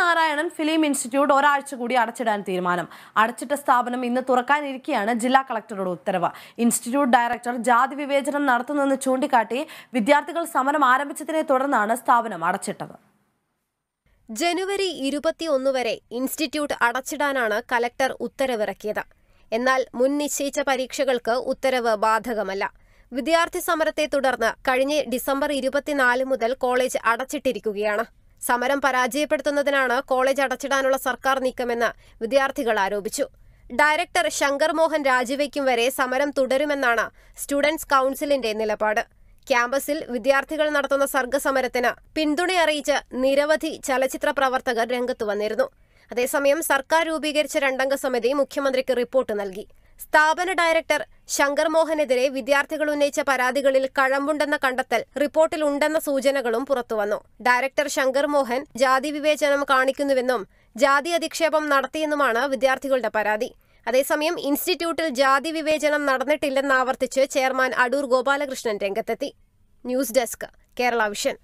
Narayanan film institute ഒരാഴ്ച കൂടി അടച്ചിടാൻ തീരുമാനം. അടച്ചിട്ട സ്ഥാപനം ഇന്ന് തുറക്കാനിരിക്കെയാണ് ജില്ലാ കളക്ടറുടെ ഉത്തരവ്. ഇൻസ്റ്റിറ്റ്യൂട്ട് ഡയറക്ടർ ജാതി വിവേചനം നടത്തുന്നെന്ന് ചൂണ്ടിക്കാട്ടി വിദ്യാർത്ഥികൾ സമരം ആരംഭിച്ചതിനെ തുടർന്നാണ് സ്ഥാപനം അടച്ചിട്ടത്. ജനുവരി 21 വരെ ഇൻസ്റ്റിറ്റ്യൂട്ട് അടച്ചിടാനാണ് കലക്ടർ ഉത്തരവിറക്കിയത്. എന്നാൽ മുൻ നിശ്ചയിച്ച പരീക്ഷകൾക്ക് ഉത്തരവ് ബാധകമല്ല. വിദ്യാർത്ഥി സമരത്തെ തുടർന്ന് കഴിഞ്ഞ ഡിസംബർ 24 മുതൽ കോളേജ് അടച്ചിട്ടിരിക്കുകയാണ്. സമരം പരാജയപ്പെടുത്തുന്നതിനാണ് കോളേജ് അടച്ചിടാനുള്ള സർക്കാർ നീക്കമെന്ന് വിദ്യാർത്ഥികൾ ആരോപിച്ചു. ഡയറക്ടർ ശങ്കർ മോഹൻ രാജിവെക്കും വരെ സമരം തുടരുമെന്നാണ് സ്റ്റുഡൻസ് കൗൺസിലിന്റെ നിലപാട്. ക്യാമ്പസിൽ വിദ്യാർത്ഥികൾ നടത്തുന്ന സർഗസമരത്തിന് പിന്തുണയറിയിച്ച് നിരവധി ചലച്ചിത്ര പ്രവർത്തകർ രംഗത്തു വന്നിരുന്നു. അതേസമയം സർക്കാർ രൂപീകരിച്ച 2-അംഗ സമിതി മുഖ്യമന്ത്രിക്ക് റിപ്പോർട്ട് നൽകി. സ്ഥാപന ഡയറക്ടർ ശങ്കർ മോഹനെതിരെ വിദ്യാർത്ഥികൾ ഉന്നയിച്ച പരാതികളിൽ കഴമ്പുണ്ടെന്ന കണ്ടെത്തൽ റിപ്പോർട്ടിൽ ഉണ്ടെന്ന സൂചനകളും പുറത്തുവന്നു. ഡയറക്ടർ ശങ്കർ മോഹൻ ജാതി വിവേചനം കാണിക്കുന്നുവെന്നും ജാതി അധിക്ഷേപം നടത്തിയെന്നുമാണ് വിദ്യാർത്ഥികളുടെ പരാതി. അതേസമയം ഇൻസ്റ്റിറ്റ്യൂട്ടിൽ ജാതി വിവേചനം നടന്നിട്ടില്ലെന്ന് ആവർത്തിച്ച് ചെയർമാൻ അടൂർ ഗോപാലകൃഷ്ണൻ രംഗത്തെത്തി. News desk, Kerala vision.